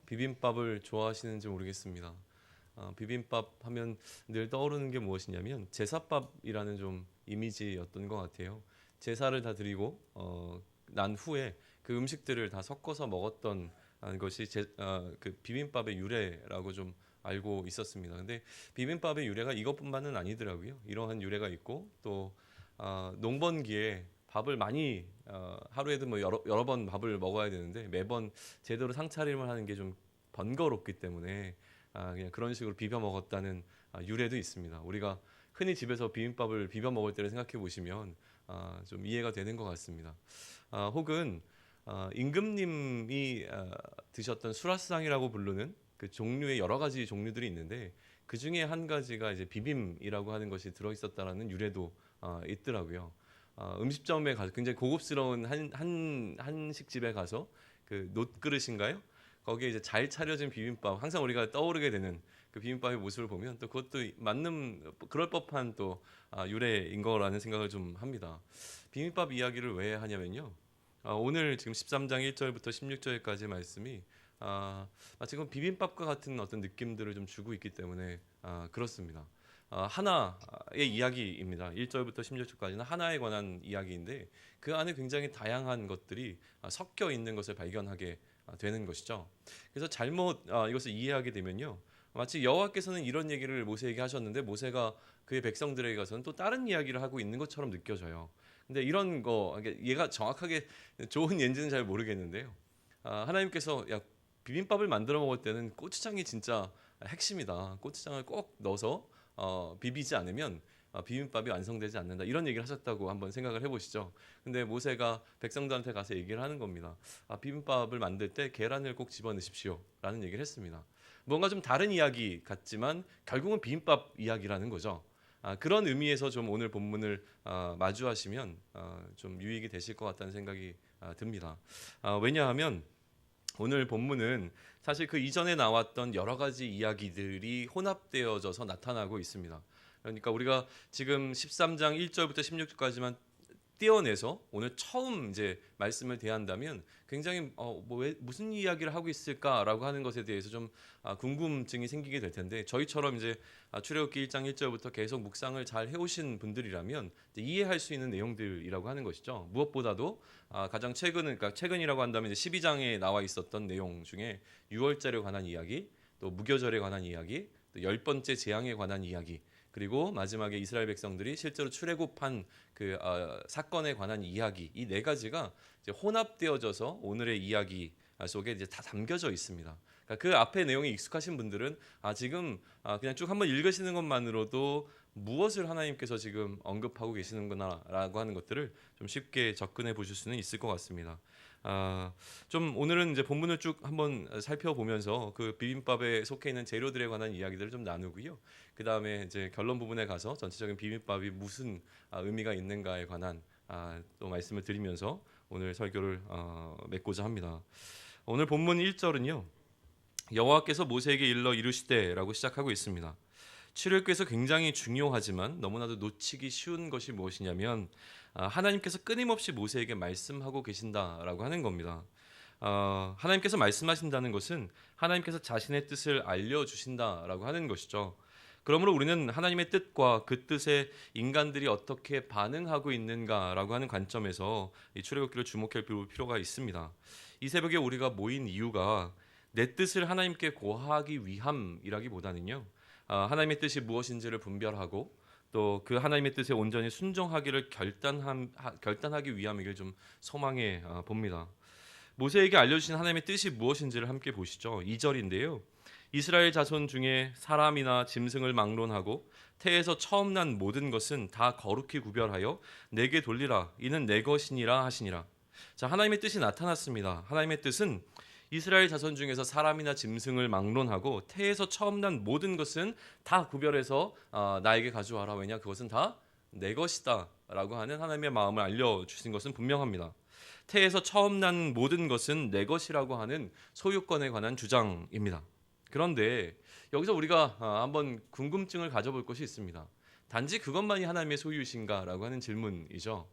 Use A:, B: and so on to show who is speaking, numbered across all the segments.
A: 비빔밥을 좋아하시는지 모르겠습니다. 비빔밥 하면 늘 떠오르는 게 무엇이냐면 제사밥이라는 좀 이미지였던 것 같아요. 제사를 다 드리고 난 후에 그 음식들을 다 섞어서 먹었던 것이 그 비빔밥의 유래라고 좀 알고 있었습니다. 근데 비빔밥의 유래가 이것뿐만은 아니더라고요. 이러한 유래가 있고 또 농번기에 밥을 많이 하루에도 뭐 여러 번 밥을 먹어야 되는데 매번 제대로 상차림을 하는 게 좀 번거롭기 때문에 그냥 그런 식으로 비벼 먹었다는 유래도 있습니다. 우리가 흔히 집에서 비빔밥을 비벼 먹을 때를 생각해 보시면 좀 이해가 되는 것 같습니다. 혹은 임금님이 드셨던 수라상이라고 부르는 그 종류의 여러 가지 종류들이 있는데 그 중에 한 가지가 이제 비빔이라고 하는 것이 들어 있었다라는 유래도 있더라고요. 음식점에 가서 굉장히 고급스러운 한식집에 가서 그 놋그릇인가요? 거기에 이제 잘 차려진 비빔밥 항상 우리가 떠오르게 되는 그 비빔밥의 모습을 보면 또 그것도 맞는 그럴 법한 또 유래인 거라는 생각을 좀 합니다. 비빔밥 이야기를 왜 하냐면요. 오늘 지금 13장 1절부터 16절까지 말씀이 마치 그 비빔밥과 같은 어떤 느낌들을 좀 주고 있기 때문에 그렇습니다. 하나의 이야기입니다. 1절부터 16절까지는 하나에 관한 이야기인데 그 안에 굉장히 다양한 것들이 섞여 있는 것을 발견하게 되는 것이죠. 그래서 잘못 이것을 이해하게 되면요. 마치 여호와께서는 이런 얘기를 모세에게 하셨는데 모세가 그의 백성들에게 가서는 또 다른 이야기를 하고 있는 것처럼 느껴져요. 근데 이런 거 얘가 정확하게 좋은 예인지는 잘 모르겠는데요. 하나님께서 야 비빔밥을 만들어 먹을 때는 고추장이 진짜 핵심이다. 고추장을 꼭 넣어서 비비지 않으면 비빔밥이 완성되지 않는다. 이런 얘기를 하셨다고 한번 생각을 해보시죠. 근데 모세가 백성들한테 가서 얘기를 하는 겁니다. 비빔밥을 만들 때 계란을 꼭 집어넣으십시오. 라는 얘기를 했습니다. 뭔가 좀 다른 이야기 같지만 결국은 비빔밥 이야기라는 거죠. 그런 의미에서 좀 오늘 본문을 마주하시면 좀 유익이 되실 것 같다는 생각이 듭니다. 왜냐하면 오늘 본문은 사실 그 이전에 나왔던 여러 가지 이야기들이 혼합되어져서 나타나고 있습니다. 그러니까 우리가 지금 13장 1절부터 16절까지만 떼어내서 오늘 처음 이제 말씀을 대한다면 굉장히 무슨 이야기를 하고 있을까라고 하는 것에 대해서 좀 궁금증이 생기게 될 텐데 저희처럼 이제 출애굽기 1장 1절부터 계속 묵상을 잘 해오신 분들이라면 이해할 수 있는 내용들이라고 하는 것이죠. 무엇보다도 가장 그러니까 최근이라고 한다면 이제 12장에 나와 있었던 내용 중에 유월절에 관한 이야기, 또 무교절에 관한 이야기, 또 열 번째 재앙에 관한 이야기. 그리고 마지막에 이스라엘 백성들이 실제로 출애굽한 그 사건에 관한 이야기 이 네 가지가 이제 혼합되어져서 오늘의 이야기 속에 이제 다 담겨져 있습니다. 그러니까 그 앞에 내용이 익숙하신 분들은 지금 그냥 쭉 한번 읽으시는 것만으로도 무엇을 하나님께서 지금 언급하고 계시는구나라고 하는 것들을 좀 쉽게 접근해 보실 수는 있을 것 같습니다. 좀 오늘은 이제 본문을 쭉 한번 살펴보면서 그 비빔밥에 속해 있는 재료들에 관한 이야기들을 좀 나누고요. 그 다음에 이제 결론 부분에 가서 전체적인 비빔밥이 무슨 의미가 있는가에 관한 또 말씀을 드리면서 오늘 설교를 맺고자 합니다. 오늘 본문 1절은요. 여호와께서 모세에게 일러 이르시되라고 시작하고 있습니다. 출애굽에서 굉장히 중요하지만 너무나도 놓치기 쉬운 것이 무엇이냐면 하나님께서 끊임없이 모세에게 말씀하고 계신다라고 하는 겁니다. 하나님께서 말씀하신다는 것은 하나님께서 자신의 뜻을 알려주신다라고 하는 것이죠. 그러므로 우리는 하나님의 뜻과 그 뜻에 인간들이 어떻게 반응하고 있는가라고 하는 관점에서 이 출애굽기를 주목할 필요가 있습니다. 이 새벽에 우리가 모인 이유가 내 뜻을 하나님께 고하기 위함이라기보다는요. 하나님의 뜻이 무엇인지를 분별하고 또 그 하나님의 뜻에 온전히 순종하기를 결단하기 위함이길 좀 소망해 봅니다. 모세에게 알려주신 하나님의 뜻이 무엇인지를 함께 보시죠. 2절인데요. 이스라엘 자손 중에 사람이나 짐승을 막론하고 태에서 처음 난 모든 것은 다 거룩히 구별하여 내게 돌리라. 이는 내 것이니라 하시니라. 자, 하나님의 뜻이 나타났습니다. 하나님의 뜻은 이스라엘 자손 중에서 사람이나 짐승을 막론하고 태에서 처음 난 모든 것은 다 구별해서 나에게 가져와라. 왜냐? 그것은 다 내 것이다 라고 하는 하나님의 마음을 알려주신 것은 분명합니다. 태에서 처음 난 모든 것은 내 것이라고 하는 소유권에 관한 주장입니다. 그런데 여기서 우리가 한번 궁금증을 가져볼 것이 있습니다. 단지 그것만이 하나님의 소유이신가라고 하는 질문이죠.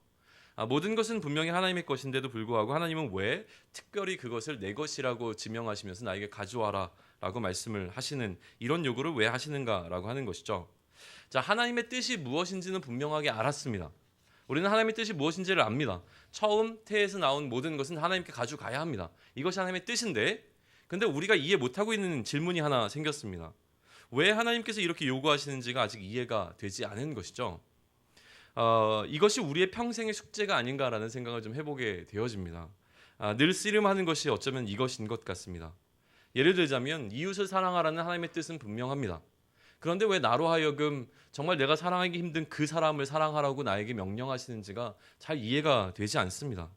A: 모든 것은 분명히 하나님의 것인데도 불구하고 하나님은 왜 특별히 그것을 내 것이라고 지명하시면서 나에게 가져와라라고 말씀을 하시는 이런 요구를 왜 하시는가라고 하는 것이죠. 자, 하나님의 뜻이 무엇인지는 분명하게 알았습니다. 우리는 하나님의 뜻이 무엇인지를 압니다. 처음 태에서 나온 모든 것은 하나님께 가져가야 합니다. 이것이 하나님의 뜻인데, 근데 우리가 이해 못하고 있는 질문이 하나 생겼습니다. 왜 하나님께서 이렇게 요구하시는지가 아직 이해가 되지 않은 것이죠. 이것이 우리의 평생의 숙제가 아닌가라는 생각을 좀 해보게 되어집니다. 늘 씨름하는 것이 어쩌면 이것인 것 같습니다. 예를 들자면 이웃을 사랑하라는 하나님의 뜻은 분명합니다. 그런데 왜 나로 하여금 정말 내가 사랑하기 힘든 그 사람을 사랑하라고 나에게 명령하시는지가 잘 이해가 되지 않습니다.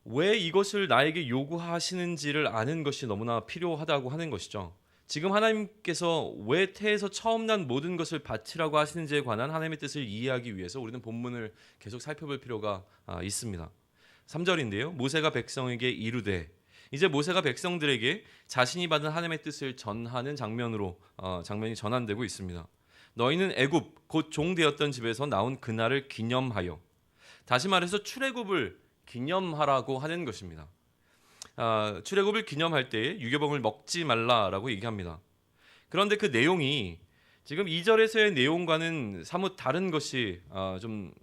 A: 왜 이것을 나에게 요구하시는지를 아는 것이 너무나 필요하다고 하는 것이죠. 지금 하나님께서 왜 태에서 처음 난 모든 것을 바치라고 하시는지에 관한 하나님의 뜻을 이해하기 위해서 우리는 본문을 계속 살펴볼 필요가 있습니다. 3절인데요. 모세가 백성에게 이르되, 이제 모세가 백성들에게 자신이 받은 하나님의 뜻을 전하는 장면이 전환되고 있습니다. 너희는 애굽 곧 종되었던 집에서 나온 그날을 기념하여, 다시 말해서 출애굽을 기념하라고 하는 것입니다. 출애굽을 기념할 때 유교병을 먹지 말라라고 얘기합니다. 그런데 그 내용이 지금 2절에서의 내용과는 사뭇 다른 것이 좀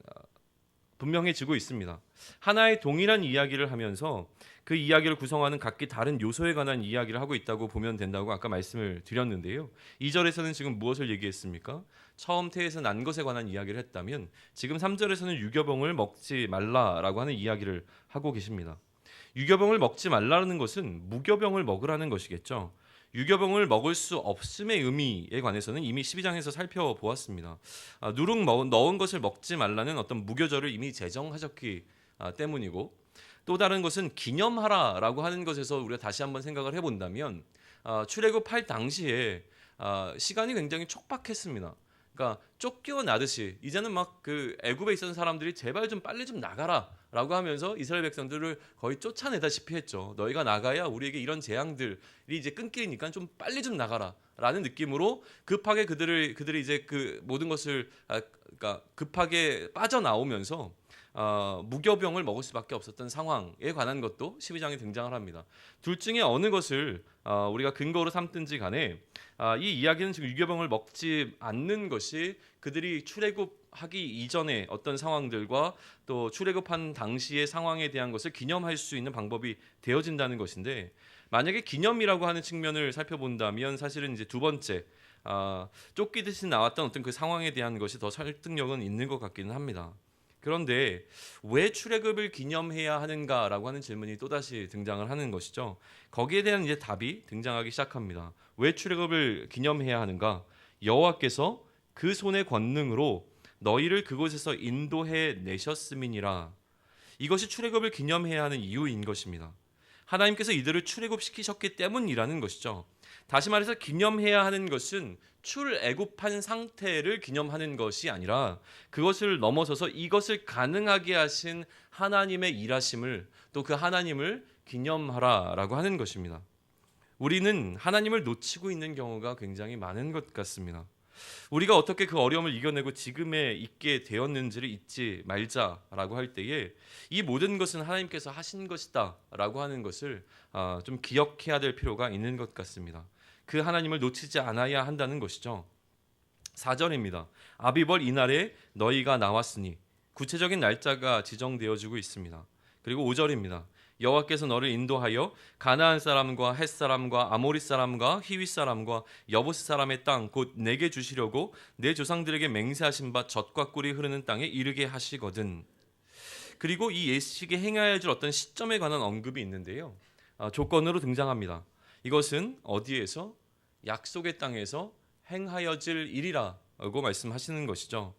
A: 분명해지고 있습니다. 하나의 동일한 이야기를 하면서 그 이야기를 구성하는 각기 다른 요소에 관한 이야기를 하고 있다고 보면 된다고 아까 말씀을 드렸는데요. 2절에서는 지금 무엇을 얘기했습니까? 처음 태에서 난 것에 관한 이야기를 했다면 지금 3절에서는 유교병을 먹지 말라라고 하는 이야기를 하고 계십니다. 유교병을 먹지 말라는 것은 무교병을 먹으라는 것이겠죠. 유교병을 먹을 수 없음의 의미에 관해서는 이미 12장에서 살펴보았습니다. 누룩 넣은 것을 먹지 말라는 어떤 무교절을 이미 제정하셨기 때문이고, 또 다른 것은 기념하라라고 하는 것에서 우리가 다시 한번 생각을 해본다면 출애굽할 당시에 시간이 굉장히 촉박했습니다. 그러니까 쫓겨나듯이 이제는 막 그 애굽에 있었던 사람들이 제발 좀 빨리 좀 나가라라고 하면서 이스라엘 백성들을 거의 쫓아내다시피 했죠. 너희가 나가야 우리에게 이런 재앙들이 이제 끊기니까 좀 빨리 좀 나가라라는 느낌으로 급하게 그들이 이제 그 모든 것을 그러니까 급하게 빠져나오면서 무교병을 먹을 수밖에 없었던 상황에 관한 것도 12장에 등장을 합니다. 둘 중에 어느 것을 우리가 근거로 삼든지 간에 이 이야기는 지금 유교병을 먹지 않는 것이 그들이 출애굽하기 이전의 어떤 상황들과 또 출애굽한 당시의 상황에 대한 것을 기념할 수 있는 방법이 되어진다는 것인데, 만약에 기념이라고 하는 측면을 살펴본다면 사실은 이제 두 번째 쫓기듯이 나왔던 어떤 그 상황에 대한 것이 더 설득력은 있는 것 같기는 합니다. 그런데 왜 출애굽을 기념해야 하는가라고 하는 질문이 또다시 등장을 하는 것이죠. 거기에 대한 이제 답이 등장하기 시작합니다. 왜 출애굽을 기념해야 하는가? 여호와께서 그 손의 권능으로 너희를 그곳에서 인도해 내셨음이니라. 이것이 출애굽을 기념해야 하는 이유인 것입니다. 하나님께서 이들을 출애굽시키셨기 때문이라는 것이죠. 다시 말해서 기념해야 하는 것은 출애굽한 상태를 기념하는 것이 아니라 그것을 넘어서서 이것을 가능하게 하신 하나님의 일하심을, 또 그 하나님을 기념하라라고 하는 것입니다. 우리는 하나님을 놓치고 있는 경우가 굉장히 많은 것 같습니다. 우리가 어떻게 그 어려움을 이겨내고 지금에 있게 되었는지를 잊지 말자라고 할 때에 이 모든 것은 하나님께서 하신 것이다라고 하는 것을 좀 기억해야 될 필요가 있는 것 같습니다. 그 하나님을 놓치지 않아야 한다는 것이죠. 4절입니다. 아비벌 이날에 너희가 나왔으니, 구체적인 날짜가 지정되어지고 있습니다. 그리고 5절입니다. 여호와께서 너를 인도하여 가나안 사람과 헷 사람과 아모리 사람과 히윗 사람과 여부스 사람의 땅 곧 내게 주시려고 내 조상들에게 맹세하신 바 젖과 꿀이 흐르는 땅에 이르게 하시거든. 그리고 이 예식에 행하여 줄 어떤 시점에 관한 언급이 있는데요. 조건으로 등장합니다. 이것은 어디에서? 약속의 땅에서 행하여질 일이라고 말씀하시는 것이죠.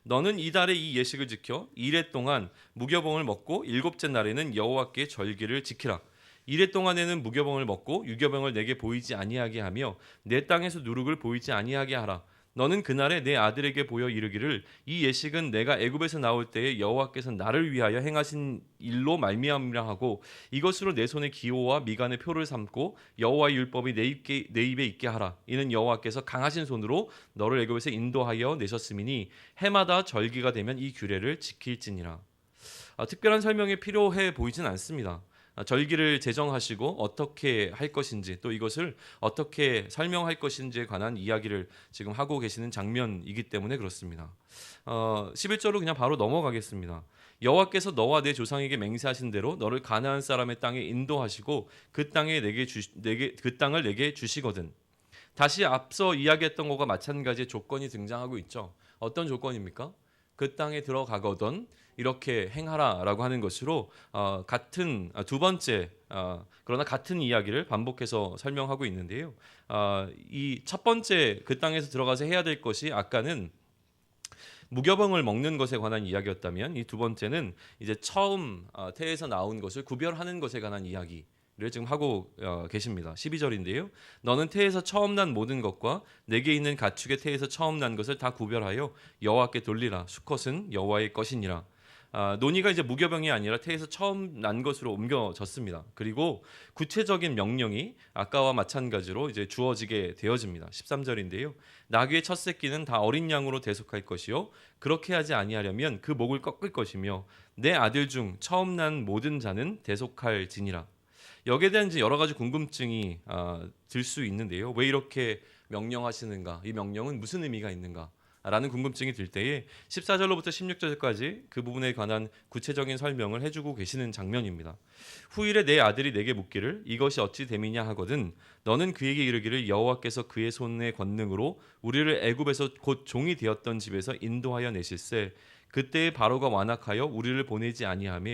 A: 너는 이달에 이 예식을 지켜 이래 동안 무교병을 먹고 일곱째 날에는 여호와께 절기를 지키라. 이래 동안에는 무교병을 먹고 유교병을 내게 보이지 아니하게 하며 내 땅에서 누룩을 보이지 아니하게 하라. 너는 그날에 내 아들에게 보여 이르기를 이 예식은 내가 애굽에서 나올 때에 여호와께서 나를 위하여 행하신 일로 말미암으라 하고 이것으로 내 손에 기호와 미간의 표를 삼고 여호와의 율법이 내 입에 있게 하라. 이는 여호와께서 강하신 손으로 너를 애굽에서 인도하여 내셨음이니 해마다 절기가 되면 이 규례를 지킬지니라. 특별한 설명이 필요해 보이진 않습니다. 절기를 제정하시고 어떻게 할 것인지 또 이것을 어떻게 설명할 것인지에 관한 이야기를 지금 하고 계시는 장면이기 때문에 그렇습니다. 11절로 그냥 바로 넘어가겠습니다. 여호와께서 너와 내 조상에게 맹세하신 대로 너를 가나안 사람의 땅에 인도하시고 그 땅을 내게 주시거든. 다시 앞서 이야기했던 것과 마찬가지의 조건이 등장하고 있죠. 어떤 조건입니까? 그 땅에 들어가거든 이렇게 행하라라고 하는 것으로 같은 두 번째 그러나 같은 이야기를 반복해서 설명하고 있는데요. 이 첫 번째 그 땅에서 들어가서 해야 될 것이 아까는 무교병을 먹는 것에 관한 이야기였다면 이 두 번째는 이제 처음 태에서 나온 것을 구별하는 것에 관한 이야기를 지금 하고 계십니다. 12절인데요. 너는 태에서 처음 난 모든 것과 내게 있는 가축의 태에서 처음 난 것을 다 구별하여 여호와께 돌리라. 수컷은 여호와의 것이니라. 논의가 이제 무교병이 아니라 태에서 처음 난 것으로 옮겨졌습니다. 그리고 구체적인 명령이 아까와 마찬가지로 이제 주어지게 되어집니다. 13절인데요. 나귀의 첫 새끼는 다 어린 양으로 대속할 것이요 그렇게 하지 아니하려면 그 목을 꺾을 것이며 내 아들 중 처음 난 모든 자는 대속할지니라. 여기에 대한 이제 여러 가지 궁금증이 들 수 있는데요. 왜 이렇게 명령하시는가? 이 명령은 무슨 의미가 있는가? 라는 궁금증이 들 때에 14절로부터 16절까지 그 부분에 관한 구체적인 설명을 해주고 계시는 장면입니다. 후일에 내 아들이 내게 묻기를 이것이 어찌 됨이냐 하거든 너는 그에게 이르기를 여호와께서 그의 손의 권능으로 우리를 애굽에서 곧 종이 되었던 집에서 인도하여 내실세 그때에 바로가 완악하여 우리를 보내지 아니하며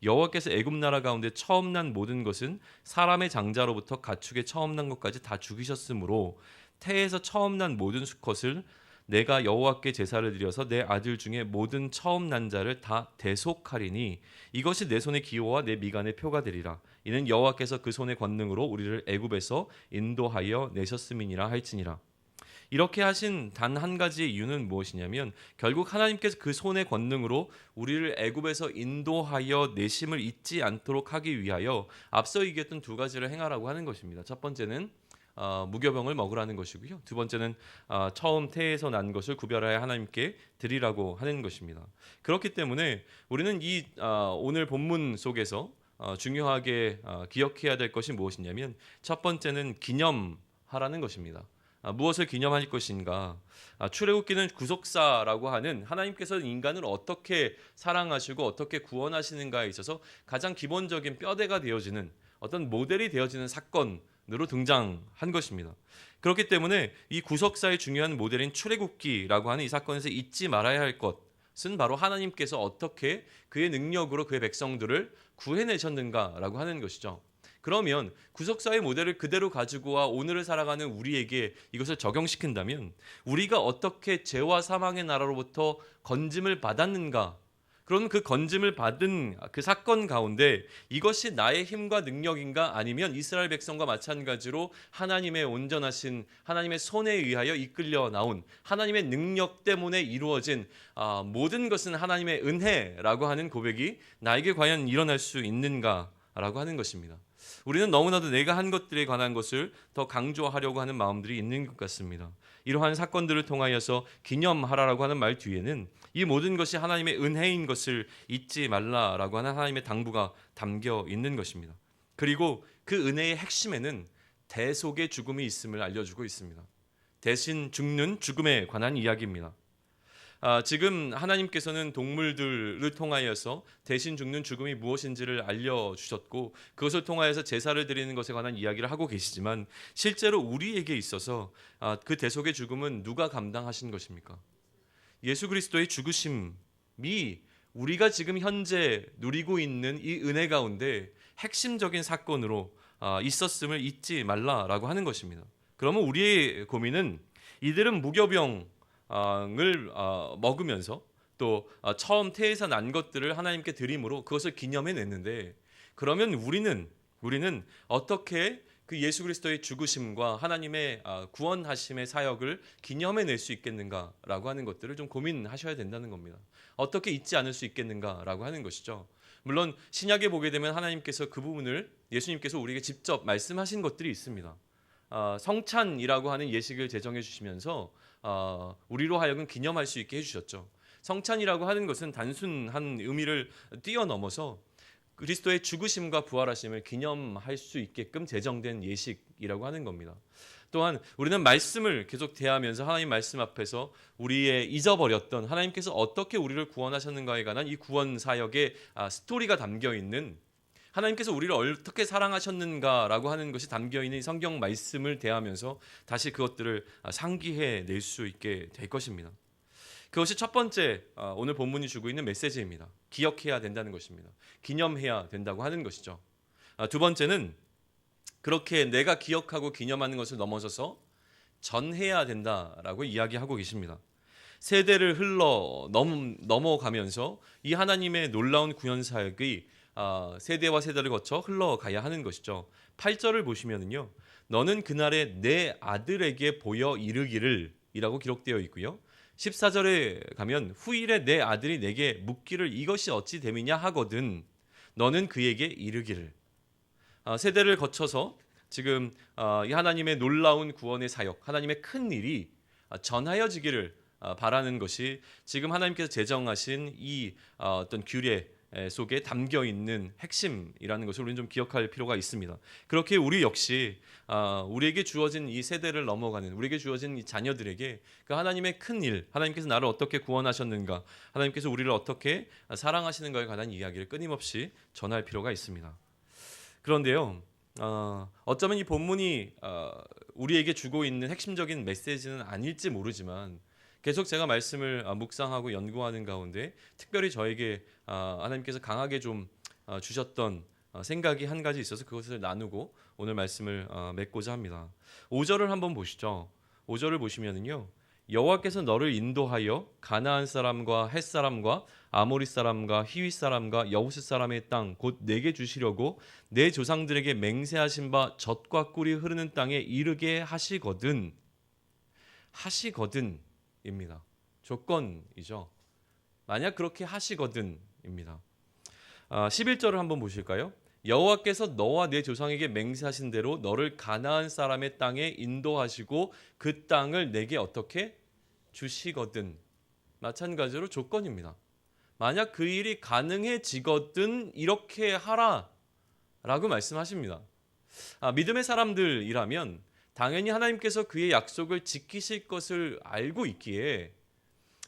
A: 여호와께서 애굽 나라 가운데 처음 난 모든 것은 사람의 장자로부터 가축의 처음 난 것까지 다 죽이셨으므로 태에서 처음 난 모든 수컷을 내가 여호와께 제사를 드려서 내 아들 중에 모든 처음 난 자를 다 대속하리니 이것이 내 손의 기호와 내 미간의 표가 되리라. 이는 여호와께서 그 손의 권능으로 우리를 애굽에서 인도하여 내셨음이니라 할지니라. 이렇게 하신 단 한 가지의 이유는 무엇이냐면 결국 하나님께서 그 손의 권능으로 우리를 애굽에서 인도하여 내심을 잊지 않도록 하기 위하여 앞서 얘기했던 두 가지를 행하라고 하는 것입니다. 첫 번째는 무교병을 먹으라는 것이고요. 두 번째는 처음 태에서 난 것을 구별하여 하나님께 드리라고 하는 것입니다. 그렇기 때문에 우리는 이 오늘 본문 속에서 중요하게 기억해야 될 것이 무엇이냐면 첫 번째는 기념하라는 것입니다. 무엇을 기념할 것인가? 출애굽기는 구속사라고 하는 하나님께서 인간을 어떻게 사랑하시고 어떻게 구원하시는가에 있어서 가장 기본적인 뼈대가 되어지는 어떤 모델이 되어지는 사건으로 등장한 것입니다. 그렇기 때문에 이 구속사의 중요한 모델인 출애굽기라고 하는 이 사건에서 잊지 말아야 할 것은 바로 하나님께서 어떻게 그의 능력으로 그의 백성들을 구해내셨는가라고 하는 것이죠. 그러면 구속사의 모델을 그대로 가지고 와 오늘을 살아가는 우리에게 이것을 적용시킨다면 우리가 어떻게 죄와 사망의 나라로부터 건짐을 받았는가? 그럼 그 건짐을 받은 그 사건 가운데 이것이 나의 힘과 능력인가 아니면 이스라엘 백성과 마찬가지로 하나님의 온전하신 하나님의 손에 의하여 이끌려 나온 하나님의 능력 때문에 이루어진 모든 것은 하나님의 은혜라고 하는 고백이 나에게 과연 일어날 수 있는가라고 하는 것입니다. 우리는 너무나도 내가 한 것들에 관한 것을 더 강조하려고 하는 마음들이 있는 것 같습니다. 이러한 사건들을 통하여서 기념하라라고 하는 말 뒤에는 이 모든 것이 하나님의 은혜인 것을 잊지 말라라고 하는 하나님의 당부가 담겨 있는 것입니다. 그리고 그 은혜의 핵심에는 대속의 죽음이 있음을 알려주고 있습니다. 대신 죽는 죽음에 관한 이야기입니다. 지금 하나님께서는 동물들을 통하여서 대신 죽는 죽음이 무엇인지를 알려주셨고 그것을 통하여서 제사를 드리는 것에 관한 이야기를 하고 계시지만 실제로 우리에게 있어서 그 대속의 죽음은 누가 감당하신 것입니까? 예수 그리스도의 죽으심이 우리가 지금 현재 누리고 있는 이 은혜 가운데 핵심적인 사건으로 있었음을 잊지 말라라고 하는 것입니다. 그러면 우리의 고민은 이들은 무교병 을 먹으면서 또 처음 태에서 난 것들을 하나님께 드림으로 그것을 기념해냈는데 그러면 우리는 어떻게 그 예수 그리스도의 죽으심과 하나님의 구원하심의 사역을 기념해낼 수 있겠는가라고 하는 것들을 좀 고민하셔야 된다는 겁니다. 어떻게 잊지 않을 수 있겠는가라고 하는 것이죠. 물론 신약에 보게 되면 하나님께서 그 부분을 예수님께서 우리에게 직접 말씀하신 것들이 있습니다. 성찬이라고 하는 예식을 제정해 주시면서 우리로 하여금 기념할 수 있게 해주셨죠. 성찬이라고 하는 것은 단순한 의미를 뛰어넘어서 그리스도의 죽으심과 부활하심을 기념할 수 있게끔 제정된 예식이라고 하는 겁니다. 또한 우리는 말씀을 계속 대하면서 하나님 말씀 앞에서 우리의 잊어버렸던 하나님께서 어떻게 우리를 구원하셨는가에 관한 이 구원 사역의 스토리가 담겨 있는, 하나님께서 우리를 어떻게 사랑하셨는가라고 하는 것이 담겨 있는 성경 말씀을 대하면서 다시 그것들을 상기해 낼 수 있게 될 것입니다. 그것이 첫 번째 오늘 본문이 주고 있는 메시지입니다. 기억해야 된다는 것입니다. 기념해야 된다고 하는 것이죠. 두 번째는 그렇게 내가 기억하고 기념하는 것을 넘어서서 전해야 된다라고 이야기하고 계십니다. 세대를 넘어가면서 이 하나님의 놀라운 구원 사역이 세대와 세대를 거쳐 흘러가야 하는 것이죠. 8절을 보시면은요, 너는 그날에 내 아들에게 보여 이르기를 이라고 기록되어 있고요. 14절에 가면 후일에 내 아들이 내게 묻기를 이것이 어찌 됨이냐 하거든 너는 그에게 이르기를. 세대를 거쳐서 지금 이 하나님의 놀라운 구원의 사역, 하나님의 큰 일이 전하여지기를 바라는 것이 지금 하나님께서 제정하신 이 어떤 규례 속에 담겨 있는 핵심이라는 것을 우리는 좀 기억할 필요가 있습니다. 그렇게 우리 역시 우리에게 주어진 이 세대를 넘어가는, 우리에게 주어진 이 자녀들에게 그 하나님의 큰 일, 하나님께서 나를 어떻게 구원하셨는가, 하나님께서 우리를 어떻게 사랑하시는가에 관한 이야기를 끊임없이 전할 필요가 있습니다. 그런데요, 어쩌면 이 본문이 우리에게 주고 있는 핵심적인 메시지는 아닐지 모르지만 계속 제가 말씀을 묵상하고 연구하는 가운데 특별히 저에게 하나님께서 강하게 좀 주셨던 생각이 한 가지 있어서 그것을 나누고 오늘 말씀을 맺고자 합니다. 5절을 한번 보시죠. 5절을 보시면은요, 여호와께서 너를 인도하여 가나안 사람과 헷 사람과 아모리 사람과 히윗 사람과 여부스 사람의 땅 곧 내게 주시려고 내 조상들에게 맹세하신 바 젖과 꿀이 흐르는 땅에 이르게 하시거든입니다. 조건이죠. 만약 그렇게 하시거든입니다. 11절을 한번 보실까요? 여호와께서 너와 내 조상에게 맹세하신 대로 너를 가나안 사람의 땅에 인도하시고 그 땅을 내게 어떻게 주시거든. 마찬가지로 조건입니다. 만약 그 일이 가능해지거든 이렇게 하라 라고 말씀하십니다. 믿음의 사람들이라면 당연히 하나님께서 그의 약속을 지키실 것을 알고 있기에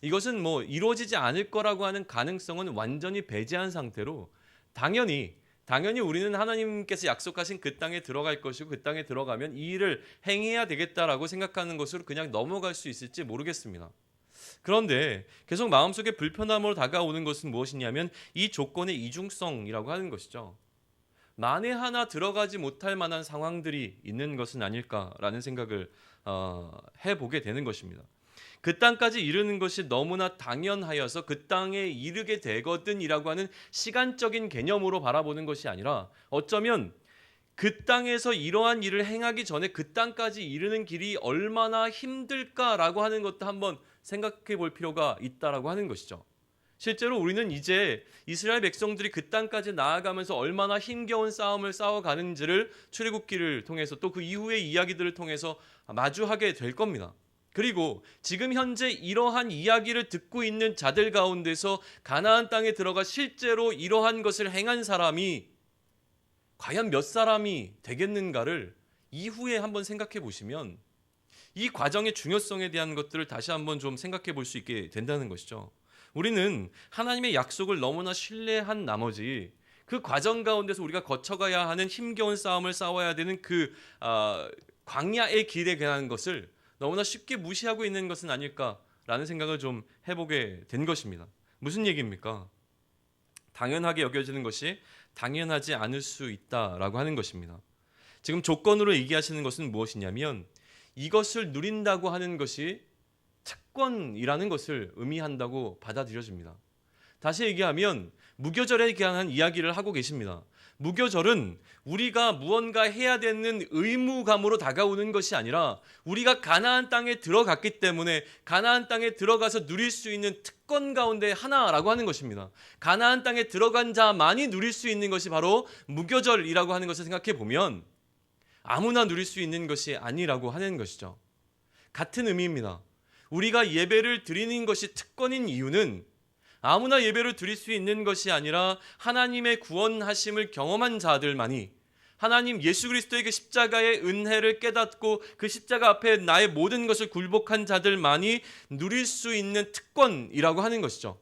A: 이것은 뭐 이루어지지 않을 거라고 하는 가능성은 완전히 배제한 상태로 당연히 우리는 하나님께서 약속하신 그 땅에 들어갈 것이고 그 땅에 들어가면 이 일을 행해야 되겠다라고 생각하는 것으로 그냥 넘어갈 수 있을지 모르겠습니다. 그런데 계속 마음속에 불편함으로 다가오는 것은 무엇이냐면 이 조건의 이중성이라고 하는 것이죠. 만에 하나 들어가지 못할 만한 상황들이 있는 것은 아닐까라는 생각을 해보게 되는 것입니다. 그 땅까지 이르는 것이 너무나 당연하여서 그 땅에 이르게 되거든이라고 하는 시간적인 개념으로 바라보는 것이 아니라 어쩌면 그 땅에서 이러한 일을 행하기 전에 그 땅까지 이르는 길이 얼마나 힘들까라고 하는 것도 한번 생각해 볼 필요가 있다라고 하는 것이죠. 실제로 우리는 이제 이스라엘 백성들이 그 땅까지 나아가면서 얼마나 힘겨운 싸움을 싸워가는지를 출애굽기를 통해서 또 그 이후의 이야기들을 통해서 마주하게 될 겁니다. 그리고 지금 현재 이러한 이야기를 듣고 있는 자들 가운데서 가나안 땅에 들어가 실제로 이러한 것을 행한 사람이 과연 몇 사람이 되겠는가를 이후에 한번 생각해 보시면 이 과정의 중요성에 대한 것들을 다시 한번 좀 생각해 볼 수 있게 된다는 것이죠. 우리는 하나님의 약속을 너무나 신뢰한 나머지 그 과정 가운데서 우리가 거쳐가야 하는 힘겨운 싸움을 싸워야 되는 그 광야의 길에 관한 것을 너무나 쉽게 무시하고 있는 것은 아닐까라는 생각을 좀 해보게 된 것입니다. 무슨 얘기입니까? 당연하게 여겨지는 것이 당연하지 않을 수 있다라고 하는 것입니다. 지금 조건으로 얘기하시는 것은 무엇이냐면 이것을 누린다고 하는 것이 특권이라는 것을 의미한다고 받아들여집니다. 다시 얘기하면 무교절에 관한 이야기를 하고 계십니다. 무교절은 우리가 무언가 해야 되는 의무감으로 다가오는 것이 아니라 우리가 가나안 땅에 들어갔기 때문에 가나안 땅에 들어가서 누릴 수 있는 특권 가운데 하나라고 하는 것입니다. 가나안 땅에 들어간 자만이 누릴 수 있는 것이 바로 무교절이라고 하는 것을 생각해 보면 아무나 누릴 수 있는 것이 아니라고 하는 것이죠. 같은 의미입니다. 우리가 예배를 드리는 것이 특권인 이유는 아무나 예배를 드릴 수 있는 것이 아니라 하나님의 구원하심을 경험한 자들만이, 하나님 예수 그리스도의 그 십자가의 은혜를 깨닫고 그 십자가 앞에 나의 모든 것을 굴복한 자들만이 누릴 수 있는 특권이라고 하는 것이죠.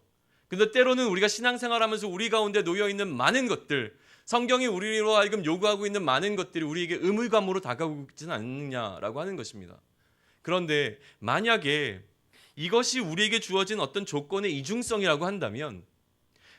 A: 근데 때로는 우리가 신앙생활하면서 우리 가운데 놓여있는 많은 것들, 성경이 우리로 하여금 요구하고 있는 많은 것들이 우리에게 의무감으로 다가오고 있지는 않느냐라고 하는 것입니다. 그런데 만약에 이것이 우리에게 주어진 어떤 조건의 이중성이라고 한다면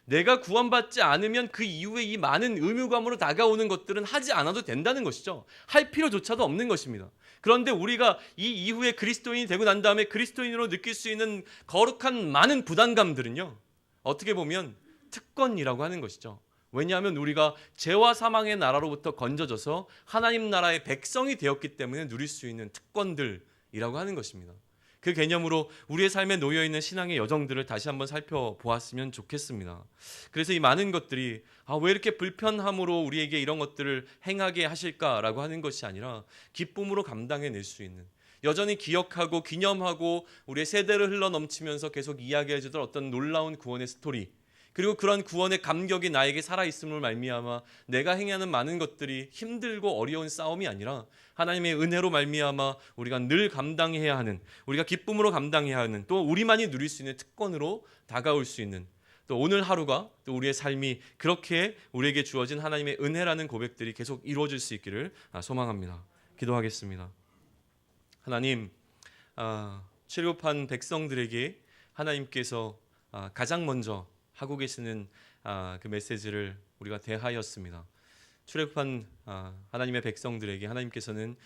A: 내가 구원받지 않으면 그 이후에 이 많은 의무감으로 다가오는 것들은 하지 않아도 된다는 것이죠. 할 필요조차도 없는 것입니다. 그런데 우리가 이 이후에 그리스도인이 되고 난 다음에 그리스도인으로 느낄 수 있는 거룩한 많은 부담감들은요, 어떻게 보면 특권이라고 하는 것이죠. 왜냐하면 우리가 죄와 사망의 나라로부터 건져져서 하나님 나라의 백성이 되었기 때문에 누릴 수 있는 특권들이라고 하는 것입니다. 그 개념으로 우리의 삶에 놓여있는 신앙의 여정들을 다시 한번 살펴보았으면 좋겠습니다. 그래서 이 많은 것들이 왜 이렇게 불편함으로 우리에게 이런 것들을 행하게 하실까라고 하는 것이 아니라 기쁨으로 감당해낼 수 있는, 여전히 기억하고 기념하고 우리의 세대를 흘러넘치면서 계속 이야기해주던 어떤 놀라운 구원의 스토리, 그리고 그런 구원의 감격이 나에게 살아있음을 말미암아 내가 행하는 많은 것들이 힘들고 어려운 싸움이 아니라 하나님의 은혜로 말미암아 우리가 늘 감당해야 하는, 우리가 기쁨으로 감당해야 하는, 또 우리만이 누릴 수 있는 특권으로 다가올 수 있는, 또 오늘 하루가 또 우리의 삶이 그렇게 우리에게 주어진 하나님의 은혜라는 고백들이 계속 이루어질 수 있기를 소망합니다. 기도하겠습니다. 하나님, 출애굽한 백성들에게 하나님께서 가장 먼저 하고 계시는 그 메시지를 우리가 대하였습니다. 출애굽한 하나님의 백성들에게 하나님께서는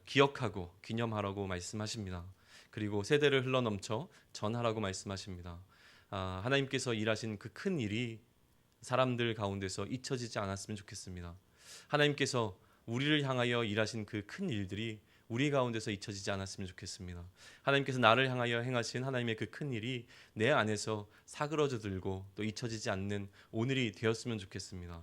A: 기억하고 기념하라고 말씀하십니다. 그리고 세대를 흘러넘쳐 전하라고 말씀하십니다. 하나님께서 일하신 그 큰 일이 사람들 가운데서 잊혀지지 않았으면 좋겠습니다. 하나님께서 우리를 향하여 일하신 그 큰 일들이 우리 가운데서 잊혀지지 않았으면 좋겠습니다. 하나님께서 나를 향하여 행하신 하나님의 그 큰 일이 내 안에서 사그러져 들고 또 잊혀지지 않는 오늘이 되었으면 좋겠습니다.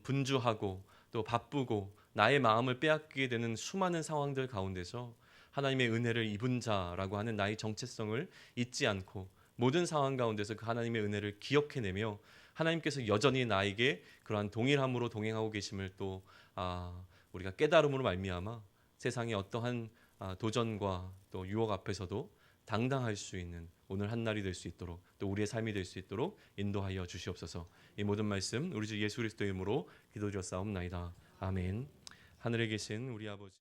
A: 분주하고 또 바쁘고 나의 마음을 빼앗기게 되는 수많은 상황들 가운데서 하나님의 은혜를 입은 자라고 하는 나의 정체성을 잊지 않고 모든 상황 가운데서 그 하나님의 은혜를 기억해내며 하나님께서 여전히 나에게 그러한 동일함으로 동행하고 계심을 또 우리가 깨달음으로 말미암아 세상의 어떠한 도전과 또 유혹 앞에서도 당당할 수 있는 오늘 한날이 될 수 있도록, 또 우리의 삶이 될 수 있도록 인도하여 주시옵소서. 이 모든 말씀 우리 주 예수 그리스도의 이름으로 기도드렸사옵나이다. 아멘. 하늘에 계신 우리 아버지,